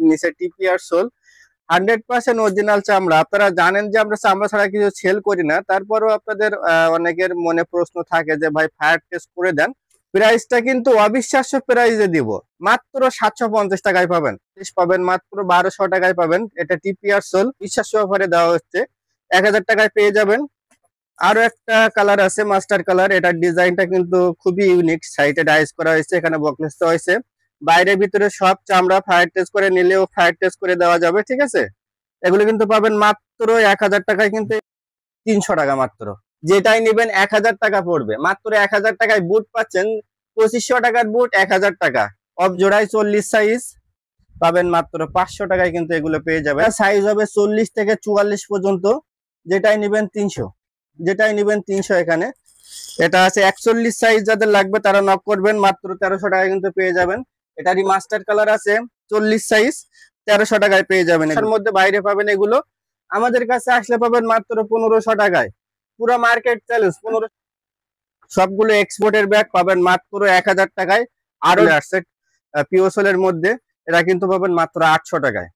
নিচে TPR soul, 100% original চামড়া। আপনারা জানেন যে আমরা চামড়া ছাড়া কিছু সেল করি না, তারপরেও আপনাদের অনেকের মনে প্রশ্ন থাকে যে ভাই ফায়ার টেস্ট করে দেন। প্রাইসটা কিন্তু অবিশ্বাস্য প্রাইসে দিব, মাত্র 750 টাকায় পাবেন। পাবেন মাত্র 1200 টাকায় পাবেন। এটা টিপিআর সোল বিশ্বাস্য অফারে দেওয়া হচ্ছে, 1000 টাকায় পেয়ে যাবেন। আরো একটা কালার আছে মাস্টার কালার, এটার ডিজাইনটা কিন্তু খুবই ইউনিক। সাইডে ডাইস করা হয়েছে, এখানে বকলেস দেওয়া হয়েছে, বাইরে ভিতরে সব চামড়া। ফায়ার টেস্ট করে নিলেও ফায়ার টেস্ট করে দেওয়া যাবে, ঠিক আছে। এগুলো কিন্তু পাবেন মাত্র 1000 টাকায়, কিন্তু 300 টাকা মাত্র। যেটাই নেবেন 1000 টাকা পড়বে, মাত্র 1000 টাকায় বুট পাচ্ছেন। 2500 টাকার বুট 1000 টাকা। অফ জোড়ায় 40 সাইজ পাবেন মাত্র 500 টাকায়, কিন্তু এগুলো পেয়ে যাবেন। সাইজ হবে 40 থেকে 44 পর্যন্ত, যেটাই নেবেন 300, যেটাই নেবেন 300। এখানে এটা আছে 41 সাইজ, যাদের লাগবে তারা নক করবেন, মাত্র 1300 টাকায় কিন্তু পেয়ে যাবেন। এটারই মাস্টার কালার আছে 40 সাইজ, 1300 টাকায় পেয়ে যাবেন। এর মধ্যে বাইরে পাবেন এগুলো, আমাদের কাছে আসলে পাবেন মাত্র 1500 টাকায়। পুরো মার্কেট চ্যালেঞ্জ 15। সবগুলো এক্সপোর্টের ব্যাগ পাবেন মাত্র 1000 টাকায়। আরো আসছে পিওসোলের মধ্যে, এটা কিন্তু পাবেন মাত্র 800 টাকায়।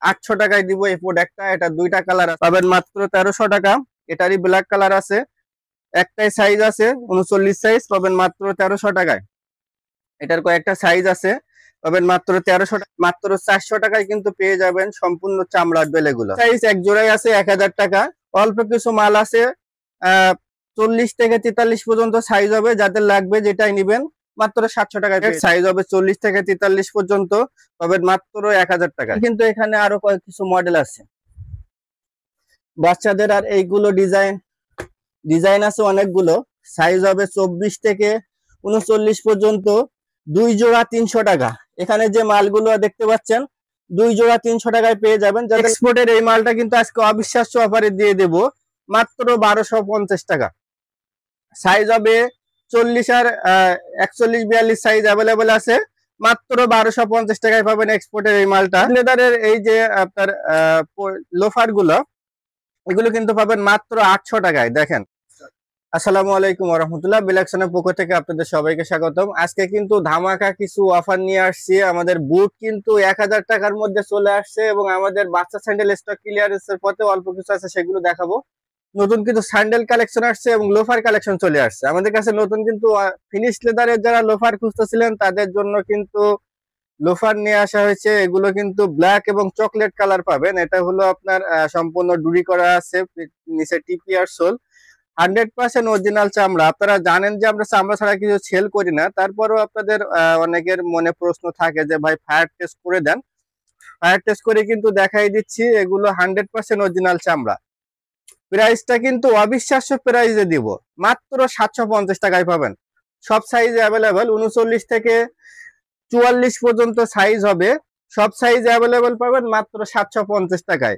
800 টাকায় দিব এই প্রোডাক্টটা। এটা দুইটা কালার পাবেন মাত্র 1300 টাকা। এটারই ব্ল্যাক কালার আছে, একটাই সাইজ আছে 39 সাইজ, পাবেন মাত্র 1300 টাকায়। এটার কয়েকটা সাইজ আছে, পাবেন মাত্র 1300 টাকা। মাত্র 400 টাকায় কিন্তু পেয়ে যাবেন সম্পূর্ণ চামড়ার বেলেগুলো। সাইজ এক জোড়াই আছে 1000 টাকা। অল্প কিছু মাল আছে 40 থেকে 43 পর্যন্ত সাইজ হবে, যাদের লাগবে যেটাই নিবেন মাত্র 700 টাকায়। সাইজ হবে 40 থেকে 43 পর্যন্ত, পাবেন মাত্র 1000 টাকা। কিন্তু এখানে আরো কয়েক কিছু মডেল আছে বাচ্চাদের। আর এইগুলো ডিজাইন আছে অনেকগুলো। সাইজ হবে 24 থেকে 39 পর্যন্ত, 2 জোড়া 300 টাকা। এখানে যে মালগুলো দেখতে পাচ্ছেন 2 জোড়া 300 টাকায় পেয়ে যাবেন। এক্সপোর্টের এই মালটা কিন্তু আজকে অবিশ্বাস্য অফারে দিয়ে দেব, মাত্র 1250 টাকা। সাইজ হবে 40 আর 41 42 সাইজ অ্যাভেলেবেল আছে, মাত্র 1250 টাকায় পাবেন এক্সপোর্টের এই মালটা। লেদারের এই যে আপনার লোফার গুলো, এগুলো কিন্তু পাবেন মাত্র 800 টাকায়। দেখেন, আসসালামু আলাইকুম ওয়া রাহমাতুল্লাহ। বিলাকশনের পক্ষ থেকে আপনাদের সবাইকে স্বাগতম। আজকে কিন্তু ধামাকা কিছু অফার নিয়ে আসছি। আমাদের বুট কিন্তু 1000 টাকার মধ্যে চলে আসছে, এবং আমাদের বাচ্চা স্যান্ডেল স্টক ক্লিয়ারেন্সের পথে অল্প কিছু আছে, সেগুলো দেখাবো। নতুন কিন্তু স্যান্ডেল কালেকশন আসছে এবং লোফার কালেকশন চলে আসছে আমাদের কাছে নতুন। কিন্তু ফিনিশ লেদারের যারা লোফার খুঁজতেছিলেন তাদের জন্য কিন্তু লোফার নিয়ে আসা হয়েছে। এগুলো কিন্তু ব্ল্যাক এবং চকলেট কালার পাবেন। এটা হলো আপনার সম্পূর্ণ ডুরি করা আছে, নিচে টিপিআর সোল, 100% অরিজিনাল চামড়া। আপনারা জানেন যে আমরা চামড়া ছাড়া কিছু সেল করি না, তারপরেও আপনাদের অনেকের মনে প্রশ্ন থাকে যে ভাই ফায়ার টেস্ট করে দেন। ফায়ার টেস্ট করে কিন্তু দেখাই দিচ্ছি, এগুলো 100% অরিজিনাল চামড়া। প্রাইসটা কিন্তু অবিশ্বাস্য প্রাইসে দিব, মাত্র 750 টাকায় পাবেন। সব সাইজ অ্যাভেলেবেল, 39 থেকে 44 পর্যন্ত সাইজ হবে, সব সাইজ অ্যাভেলেবেল পাবেন মাত্র 750 টাকায়।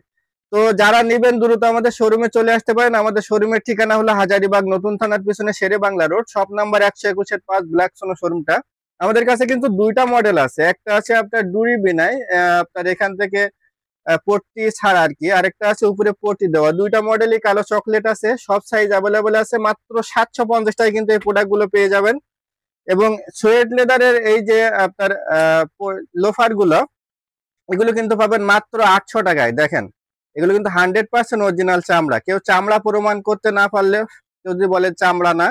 তো যারা নেবেন দ্রুত আমাদের শোরুমে চলে আসতে পারেন। আমাদের শোরুমের ঠিকানা হলো হাজারীবাগ নতুন থানার পিছনে Sher-e Bangla road, shop number 121-5 black সোনো শোরুমটা। আমাদের কাছে কিন্তু দুইটা মডেল আছে, একটা আছে আপনার ডুরি বিনাই, আপনার এখান থেকে পট্টি ছাড়া আর কি, আরেকটা আছে উপরে পট্টি দেওয়া। দুইটা মডেলই কালো চকলেট আছে, সব সাইজ অ্যাভেলেবেল আছে। মাত্র 750 টাকায় কিন্তু এই প্রোডাক্ট গুলো পেয়ে যাবেন। এবং সোয়েট লেদারের এই যে আপনার লোফার গুলো, এগুলো কিন্তু পাবেন মাত্র 800 টাকায়। দেখেন, এগুলো কিন্তু 100% অরিজিনাল চামড়া। কেউ চামড়া প্রমাণ করতে না পারলে, যদি বলে চামড়া না,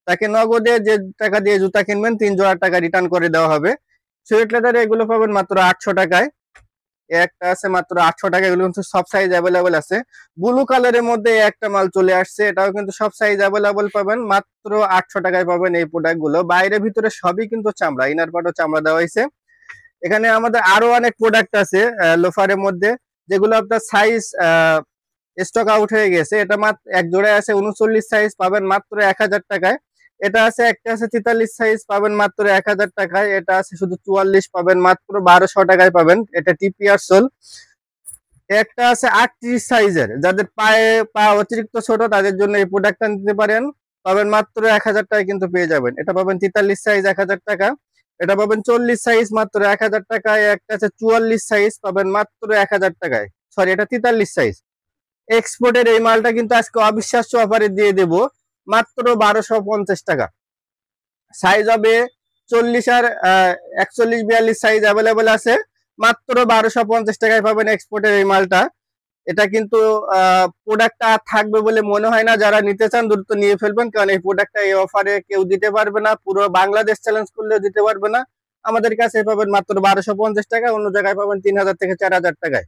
তাকে নগদে যে টাকা দিয়ে জুতা কিনবেন 3 জোড়া টাকা রিটার্ন করে দেওয়া হবে। সোয়েট লেদারে এগুলো পাবেন মাত্র 800 টাকায়। একটা আছে মাত্র 800 টাকা। এগুলো কিন্তু সব সাইজ অ্যাভেলেবেল আছে। ব্লু কালারের মধ্যে একটা মাল চলে আসছে, এটাও কিন্তু সব সাইজ অ্যাভেলেবেল পাবেন, মাত্র 800 টাকায় পাবেন এই প্রোডাক্ট গুলো। বাইরে ভিতরে সবই কিন্তু চামড়া, ইনার পার্টও চামড়া দেওয়া হয়েছে। এখানে আমাদের আরো অনেক প্রোডাক্ট আছে লোফারের মধ্যে, যেগুলো আপনার সাইজ স্টক আউট হয়ে গেছে। এটা মাত্র এক জোড়ায় আছে 39 সাইজ, পাবেন মাত্র 1000 টাকায়। এটা আছে একটা আছে 43 সাইজ, পাবেন মাত্র 1000 টাকায়। এটা আছে শুধু 44, পাবেন মাত্র 1200 টাকায় পাবেন। এটা টিপিআর সোল। একটা আছে 38 সাইজের, যাদের পা অতিরিক্ত ছোট তাদের জন্য এই প্রোডাক্টটা নিতে পারেন, পাবেন মাত্র 1000 টাকায় কিন্তু পেয়ে যাবেন। এটা পাবেন 43 সাইজ 1000 টাকা। এটা পাবেন 40 সাইজ মাত্র 1000 টাকায়। একটা আছে 44 সাইজ, পাবেন মাত্র 1000 টাকায়। সরি, এটা 43 সাইজ। এক্সপোর্টের এই মালটা কিন্তু আজকে অবিশ্বাস্য অফারে দিয়ে দেব, মাত্র 1250 টাকা। সাইজ হবে 40 আর 41 42 সাইজ অ্যাভেলেবেল আছে, মাত্র 1250 টাকায় পাবেন এক্সপোর্টের এই মালটা। এটা কিন্তু প্রোডাক্টটা থাকবে বলে মনে হয় না। যারা নিতে চান দ্রুত নিয়ে ফেলবেন, কারণ এই প্রোডাক্টটা এই অফারে কেউ দিতে পারবে না, পুরো বাংলাদেশ চ্যালেঞ্জ করলেও দিতে পারবে না। আমাদের কাছে পাবেন মাত্র 1250 টাকা, অন্য জায়গায় পাবেন 3000 থেকে 4000 টাকায়।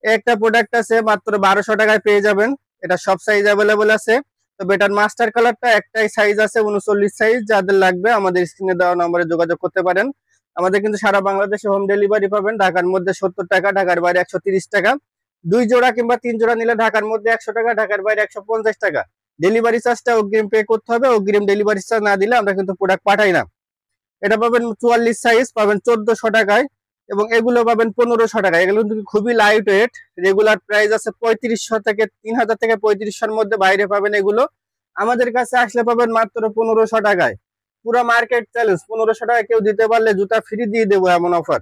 একটা প্রোডাক্ট আছে মাত্র 1200 টাকায় পেয়ে যাবেন। এটা সব সাইজ অ্যাভেলেবল আছে, তবে এটার মাস্টার কালারটা একটাই সাইজ আছে 39 সাইজ। যাদের লাগবে আমাদের স্ক্রিনে দেওয়া নম্বরে যোগাযোগ করতে পারেন। আমাদের কিন্তু সারা বাংলাদেশে হোম ডেলিভারি পাবেন। ঢাকার মধ্যে 70 টাকা, ঢাকার বাইরে 130 টাকা। 2 জোড়া কিংবা 3 জোড়া নিলে ঢাকার মধ্যে 100 টাকা, ঢাকার বাইরে 150 টাকা। ডেলিভারি চার্জটা অগ্রিম পে করতে হবে, অগ্রিম ডেলিভারি চার্জ না দিলে আমরা কিন্তু প্রোডাক্ট পাঠাই না। এটা পাবেন 44 সাইজ, পাবেন 1400 টাকায়, এবং এগুলো পাবেন 1500 টাকায়। এগুলো কিন্তু খুবই লাইট ওয়েট। রেগুলার প্রাইস আছে 3500 থেকে 3000 থেকে 3500-এর মধ্যে, বাইরে পাবেন এগুলো। আমাদের কাছে আসলে পাবেন মাত্র 1500 টাকায়। পুরো মার্কেট চ্যালেঞ্জ, 1500 টাকায় কেউ দিতে পারলে জুতা ফ্রি দিয়ে দেবো এমন অফার।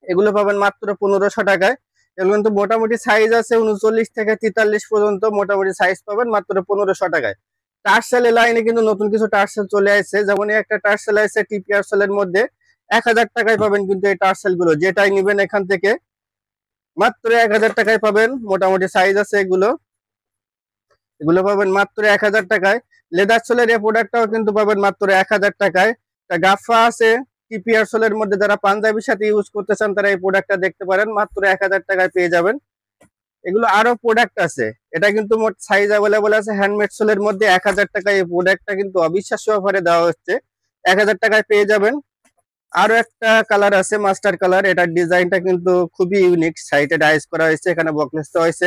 এগুলো পাবেন মাত্র 1500 টাকায়। এগুলো কিন্তু মোটামুটি সাইজ আছে 39 থেকে 43 পর্যন্ত, মোটামুটি সাইজ পাবেন মাত্র 1500 টাকায়। টার্সেল লাইনে কিন্তু নতুন কিছু টার্সেল চলে আসছে, যেমন একটা টার্সেল আছে টিপিআরসেল এর মধ্যে 1000 টাকায় পাবেন কিন্তু এই টার্সেল গুলো। যেটাই নিবেন এখান থেকে মাত্র 1000 টাকায় পাবেন। মোটামুটি সাইজ আছে এগুলো, এগুলো পাবেন মাত্র 1000 টাকায়। লেদার সোলের এই প্রোডাক্টটাও কিন্তু পাবেন মাত্র 1000 টাকায়। গাফা আছে টিপিআরসেল এর মধ্যে, যারা পাঞ্জাবির সাথে ইউজ করতে চান তারা এই প্রোডাক্টটা দেখতে পারেন, মাত্র 1000 টাকায় পেয়ে যাবেন। এগুলো আরো প্রোডাক্ট আছে, এটা কিন্তু মোট সাইজ অ্যাভেলেবল আছে। হ্যান্ডমেড সোলের মধ্যে 1000 টাকায় এই প্রোডাক্টটা কিন্তু অবিশ্বাস্য অফারে দেওয়া হচ্ছে, 1000 টাকায় পেয়ে যাবেন। আরো একটা কালার আছে মাস্টার কালার, এটার ডিজাইনটা কিন্তু খুবই ইউনিক। সাইডে ডাইস করা হয়েছে, এখানে বকলেস দেওয়া হয়েছে,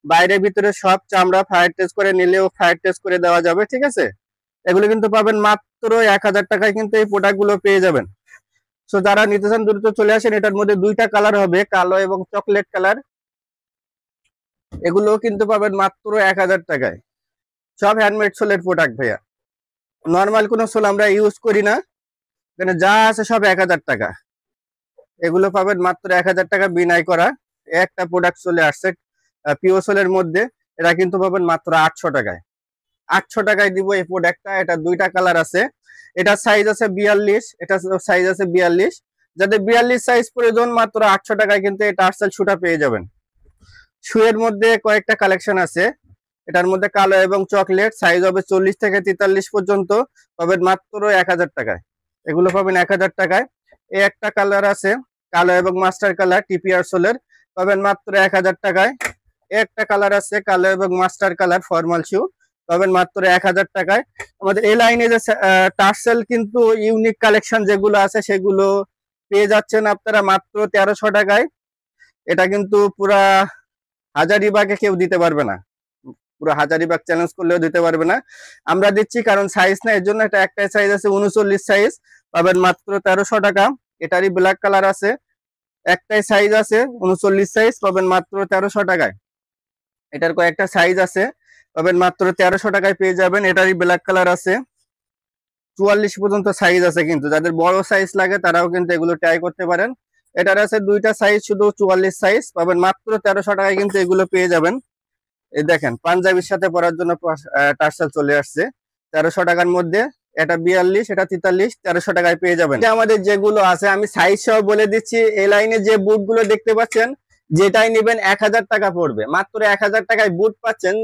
বাইরে ভিতরে সব চামড়া। ফায়ার টেস্ট করে নিলেও ফায়ার টেস্ট করে দেওয়া যাবে, ঠিক আছে। এগুলো কিন্তু পাবেন মাত্র 1000 টাকায় কিন্তু এই প্রোডাক্ট গুলো পেয়ে যাবেন। সো যারা নিতে চান দ্রুত চলে আসেন। এটার মধ্যে দুইটা কালার হবে, কালো এবং চকলেট কালার। এগুলো কিন্তু পাবেন মাত্র 1000 টাকায়। সব হ্যান্ডমেড সোলের প্রোডাক্ট ভাইয়া, নর্মাল কোনো সোল আমরা ইউজ করি না, এখানে যা আছে সব 1000 টাকা। এগুলো পাবেন মাত্র 1000 টাকা বিনাই করা। একটা প্রোডাক্ট চলে আসছে পিও সোলের মধ্যে, এটা কিন্তু পাবেন মাত্র 800 টাকায়। 800 টাকায় দিব এই প্রোডাক্টটা। এটা দুইটা কালার আছে, এটা সাইজ আছে 42, এটা সাইজ আছে 42। যাদের 42 সাইজ প্রয়োজন মাত্র 800 টাকায় কিন্তু এই টার্সেল শুটা পেয়ে যাবেন। শুয়ের মধ্যে কয়েকটা কালেকশন আছে, এটার মধ্যে কালো এবং চকলেট, সাইজ হবে 40 থেকে 43 পর্যন্ত, পাবেন মাত্র 1000 টাকায়। এগুলো পাবেন 1000 টাকায়। এই একটা কালার আছে কালো এবং মাস্টার কালার টিপিআরসেল এর, পাবেন মাত্র 1000 টাকায়। একটা কালার আছে কালো এবং মাস্টার কালার ফর্মাল শু, পাবেন মাত্র 1000 টাকায়। আমাদের এই লাইনে যে টার্সেল কিন্তু ইউনিক কালেকশন যেগুলো আছে সেগুলো পেয়ে যাচ্ছেন আপনারা মাত্র 1300 টাকায়। এটা কিন্তু পুরা হাজারিবাগে কেউ দিতে পারবে না, পুরো হাজারিবাগ চ্যালেঞ্জ করলেও দিতে পারবে না। আমরা দিচ্ছি কারণ সাইজ না, এর জন্য। এটা একটাই সাইজ আছে 39 সাইজ, পাবেন মাত্র 1300 টাকা। এটারই ব্ল্যাক কালার আছে, একটাই সাইজ আছে 39 সাইজ, পাবেন মাত্র 1300 টাকায়। এটার কয়েকটা সাইজ আছে, পাবেন মাত্র 1300 টাকায় পেয়ে যাবেন। এটারই ব্ল্যাক কালার আছে, 44 পর্যন্ত সাইজ আছে। কিন্তু যাদের বড় সাইজ লাগে তারাও কিন্তু এগুলো ট্রাই করতে পারেন। এটার আছে দুইটা সাইজ, শুধু 44 সাইজ, পাবেন মাত্র 1300 টাকায় কিন্তু এগুলো পেয়ে যাবেন। এই দেখেন পাঞ্জাবির সাথে পরার জন্য টার্সেল চলে আসছে 1300 টাকার মধ্যে। এটা 42, এটা 43, 1300 টাকায় পেয়ে যাবেন। আমাদের যেগুলো আছে আমি সাইজ সহ বলে দিচ্ছি। এই লাইনে যে বুট গুলো দেখতে পাচ্ছেন, যেটাই নেবেন 1000 টাকা পড়বে। মাত্র 1000 টাকায় বুট পাচ্ছেন।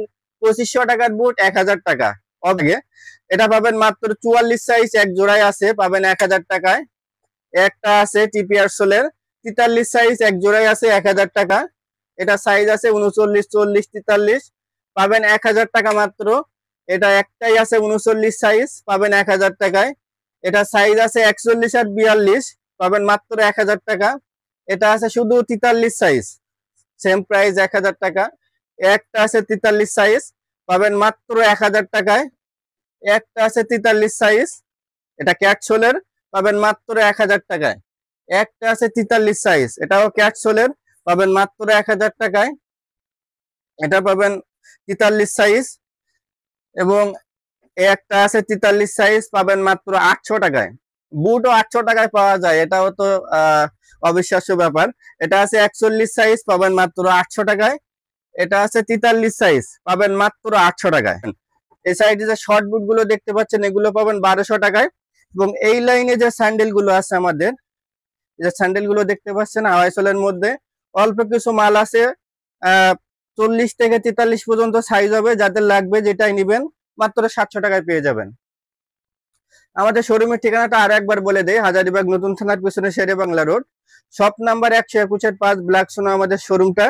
2500 টাকার বুট 1000 টাকা হবে। এটা পাবেন মাত্র 44 সাইজ, এক জোড়ায় আছে, পাবেন 1000 টাকায়। একটা আছে টিপিআরসেল এর 43 সাইজ, এক জোড়ায় আছে 1000 টাকা। এটা সাইজ আছে 39, 40, 43, পাবেন 1000 টাকা মাত্র। এটা একটাই আছে 39 সাইজ, পাবেন 1000 টাকায়। এটা সাইজ আছে 41 আর 42, পাবেন মাত্র 1000 টাকা। এটা আছে শুধু 43 সাইজ, সেম প্রাইস 1000 টাকা। একটা আছে 43 সাইজ, পাবেন মাত্র 1000 টাকায়। একটা আছে 43 সাইজ, এটা ক্যাটসোলের, পাবেন মাত্র 1000 টাকায়। একটা আছে 43 সাইজ, এটাও ক্যাটসোলের, পাবেন মাত্র 1000 টাকায়। এটা পাবেন 43 সাইজ। এবং একটা আছে 43 সাইজ, পাবেন মাত্র 800 টাকায়। বুটও 800 টাকায় পাওয়া যায়, এটাও তো অবিশ্বাস্য ব্যাপার। এটা আছে 41 সাইজ, পাবেন মাত্র 800 টাকায়। এটা আছে 43 সাইজ, পাবেন মাত্র 800 টাকায়। এই সাইডে যে শর্ট বুট গুলো দেখতে পাচ্ছেন, এগুলো পাবেন 1200 টাকায়। এবং এই লাইনে যে স্যান্ডেল গুলো আছে আমাদের, এই যে স্যান্ডেল গুলো দেখতে পাচ্ছেন হাওয়াই সোলের মধ্যে অল্প কিছু মাল আছে, 40 থেকে 43 পর্যন্ত সাইজ হবে, যাদের লাগবে যেটাই নিবেন মাত্র 700 টাকায় পেয়ে যাবেন। আমাদের শোরুমের ঠিকানাটা আর একবার বলে দেই, হাজারীবাগ নতুন থানার পিছনে Sher-e Bangla road, shop number 121-5 black সোনা আমাদের শোরুমটা।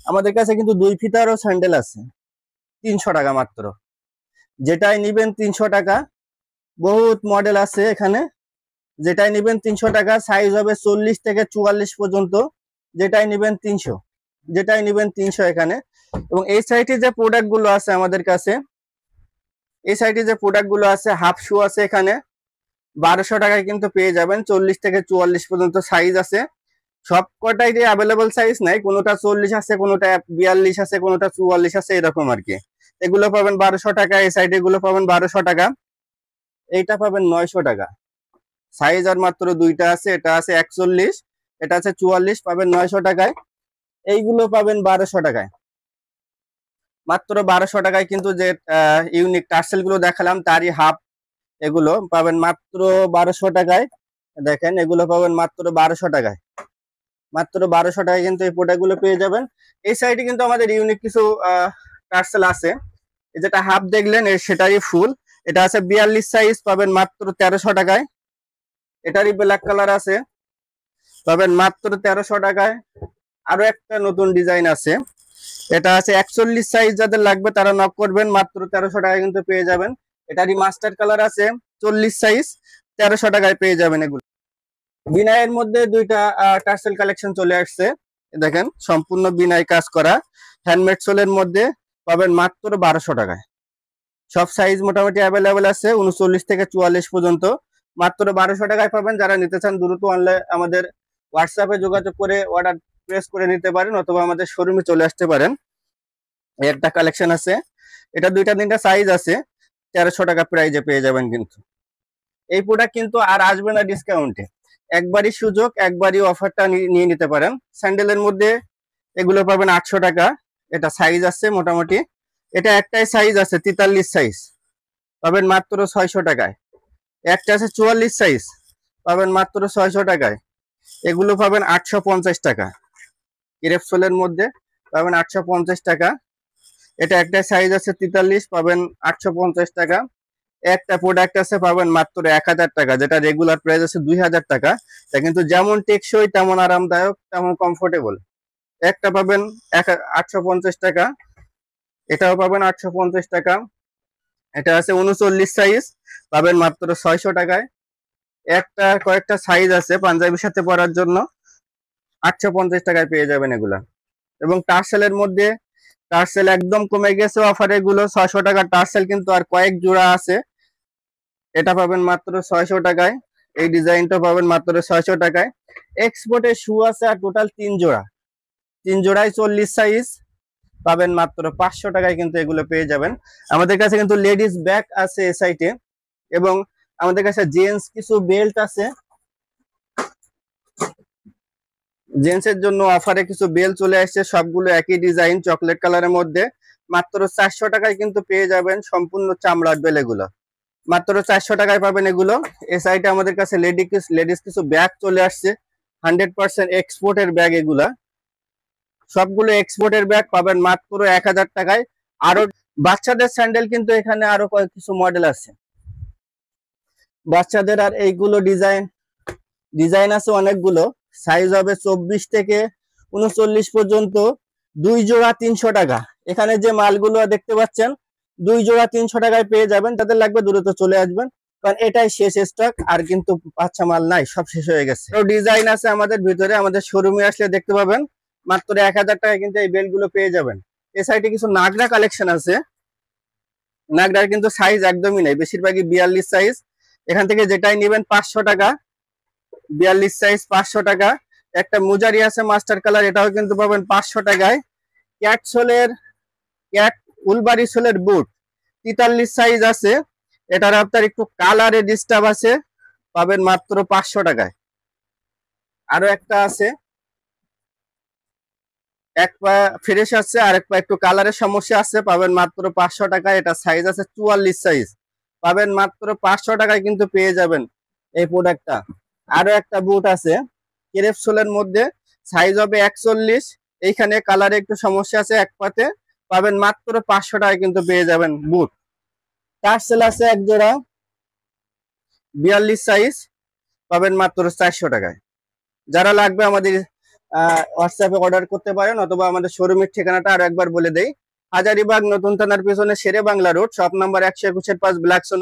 আমাদের কাছে কিন্তু 2 ফিতারও স্যান্ডেল আছে 300 টাকা মাত্র, যেটাই নিবেন 300 টাকা। বহুত মডেল আছে এখানে, যেটাই নিবেন 300 টাকা। সাইজ হবে 40 থেকে 44 পর্যন্ত, যেটাই নিবেন 300, যেটাই নিবেন 300 এখানে। এবং এই সাইডে যে প্রোডাক্ট গুলো আছে আমাদের কাছে, এই সাইডে যে প্রোডাক্ট গুলো আছে, হাফ শু আছে এখানে 1200 টাকায় কিন্তু পেয়ে যাবেন। 40 থেকে 44 পর্যন্ত সাইজ আছে, সব কটাই যে অ্যাভেলেবল সাইজ নাই, কোনোটা 40 আছে, কোনোটা 42 আছে, কোনোটা 44 আছে, এরকম আর কি। এগুলো পাবেন 1200 টাকা, এই সাইডে এগুলো পাবেন 1200 টাকা, এইটা পাবেন 900 টাকা। সাইজ আর মাত্র দুইটা আছে, এটা আছে 41, এটা আছে 44, পাবেন 900 টাকায়। এইগুলো পাবেন 1200 টাকায়, মাত্র 1200 টাকায়। কিন্তু যে ইউনিক টার্সেল গুলো দেখালাম তারই হাফ, এগুলো পাবেন মাত্র 1200 টাকায়। দেখেন এগুলো পাবেন মাত্র 1200 টাকায়, মাত্র 1200 টাকায় কিন্তু এই প্রোডাক্ট গুলো পেয়ে যাবেন। এই সাইডে কিন্তু আমাদের ইউনিক কিছু টার্সেল আছে, যেটা হাফ দেখলেন সেটারই ফুল, এটা আছে 42 সাইজ, পাবেন মাত্র 1300 টাকায়। এটারই ব্ল্যাক কালার আছে, পাবেন মাত্র 1300 টাকায়। আরো একটা নতুন ডিজাইন আছে, এটা আছে 41 সাইজ, যাদের লাগবে তারা নক করবেন, মাত্র 1300 টাকায় কিন্তু পেয়ে যাবেন। এটারই মাস্টার কালার আছে 40 সাইজ, 1300 টাকায় পেয়ে যাবেন এগুলো। বিনাইয়ের মধ্যে দুইটা টার্সেল কালেকশন চলে আসছে, দেখেন সম্পূর্ণ বিনাই কাজ করা হ্যান্ডমেড সোলের মধ্যে, পাবেন মাত্র 1200 টাকায়। সব সাইজ মোটামুটি অ্যাভেলেবেল আছে 39 থেকে 44 পর্যন্ত, মাত্র 1200 টাকায় পাবেন। যারা নিতে চান দ্রুত অনলাইন আমাদের হোয়াটসঅ্যাপে যোগাযোগ করে অর্ডার প্লেস করে নিতে পারেন, অথবা আমাদের শোরুমে চলে আসতে পারেন। একটা কালেকশন আছে, এটা দুইটা তিনটা সাইজ আছে, 1300 টাকা প্রাইজে পেয়ে যাবেন। কিন্তু এই প্রোডাক্ট কিন্তু আর আসবে না ডিসকাউন্টে, একবারই সুযোগ, একবারই অফারটা নিয়ে নিতে পারেন। স্যান্ডেলের মধ্যে এগুলো পাবেন 800 টাকা, এটা সাইজ আছে মোটামুটি, এটা একটাই সাইজ আছে 43 সাইজ, পাবেন মাত্র 600 টাকায়। একটা আছে 44 সাইজ, পাবেন মাত্র 600 টাকায়। এগুলো পাবেন 850 টাকা, ক্রেপসোলের মধ্যে পাবেন 850 টাকা। এটা একটা সাইজ আছে 43, পাবেন 850 টাকা। একটা প্রোডাক্ট আছে পাবেন মাত্র 1000 টাকা, যেটা রেগুলার প্রাইস আছে 2000 টাকা। তা কিন্তু যেমন টেকসই, তেমন আরামদায়ক, তেমন কমফোর্টেবল। একটা পাবেন 850 টাকা, এটাও পাবেন 850 টাকা। এটা আছে 39 সাইজ, পাবেন মাত্র 600 টাকায়। একটা কয়েকটা সাইজ আছে পাঞ্জাবির সাথে পরার জন্য, 850 টাকায় পেয়ে যাবেন এগুলা। এবং টার্সেলের মধ্যে, টার্সেল একদম কমে গেছে অফারে, গুলো 600 টাকা টার্সেল কিন্তু আর কয়েক জোড়া আছে, এটা পাবেন মাত্র 600 টাকায়। এই ডিজাইনটা পাবেন মাত্র 600 টাকায়। এক্সপোর্টের শু আছে আর টোটাল 3 জোড়া, 3 জোড়ায় 40 সাইজ, পাবেন মাত্র 500 টাকায় কিন্তু এগুলো পেয়ে যাবেন। আমাদের কাছে কিন্তু লেডিস ব্যাগ আছে এই সাইটে, এবং আমাদের কাছে জেন্টস কিছু বেল্ট আছে, জেন্টস এর জন্য অফারে কিছু বেল্ট চলে আসছে, সবগুলো একই ডিজাইন চকলেট কালারের মধ্যে, মাত্র 400 টাকায় কিন্তু পেয়ে যাবেন সম্পূর্ণ চামড়ার বেল, এগুলো মাত্র 400 টাকায় পাবেন এগুলো। এই সাইটে আমাদের কাছে লেডিস কিছু ব্যাগ চলে আসছে, 100% এক্সপোর্টের ব্যাগ, এগুলা সবগুলো এক্সপোর্টের ব্যাগ, পাবেন মাত্র 1000 টাকায়। আরো বাচ্চাদের স্যান্ডেল কিন্তু এখানে আরো কয়েক কিছু মডেল আছে বাচ্চাদের, আর এইগুলো ডিজাইন আছে অনেকগুলো। সাইজ হবে 24 থেকে 39 পর্যন্ত, 2 জোড়া 300 টাকা। এখানে যে মালগুলো দেখতে পাচ্ছেন 2 জোড়া 300 টাকায় পেয়ে যাবেন, যাদের লাগবে দ্রুত চলে আসবেন, কারণ এটাই শেষ স্টক, আর কিন্তু বাচ্চা মাল নাই, সব শেষ হয়ে গেছে। ডিজাইন আছে আমাদের ভিতরে, আমাদের শোরুমে আসলে দেখতে পাবেন। মাত্র 1000 টাকায় কিন্তু এই বেল্ট গুলো পেয়ে যাবেন। এই সাইডে কিছু নাগরা কালেকশন আছে, নাগরার কিন্তু সাইজ একদমই নেই, বেশিরভাগই 42 সাইজ। এখান থেকে যেটাই নেবেন 500 টাকা, 42 সাইজ 500 টাকা। একটা মুজারি আছে মাস্টার কালার, এটাও কিন্তু পাবেন 500 টাকায়। ক্যাট উলবাড়ি সোলের বুট 43 সাইজ আছে, এটার আপনার একটু কালারে ডিস্টার্ব আছে, পাবেন মাত্র 500 টাকায়। আরো একটা আছে, এক পা ফ্রেশ আছে আর এক পা একটু কালারের সমস্যা আছে, পাবেন মাত্র 500 টাকায়। এটা সাইজ আছে 44 সাইজ, পাবেন মাত্র 500 টাকায় কিন্তু পেয়ে যাবেন এই প্রোডাক্টটা। আরো একটা বুট আছে, ক্রেপ সোলের মধ্যে, সাইজ হবে 41। এইখানে কালারে একটু সমস্যা আছে, এক পাতে পাবেন মাত্র 500 টাকা কিন্তু পেয়ে যাবেন বুট। টার্সেল আছে এক জোড়া 42 সাইজ, পাবেন মাত্র 400 টাকায়। যারা লাগবে আমাদের হোয়াটসঅ্যাপে অর্ডার করতে পারেন, অথবা আমাদের শোরুমের ঠিকানাটা আরো একবার বলে দেই। হাজারীবাগ নতুন থানার পেছনে Sher-e Bangla road, shop number 121-5 black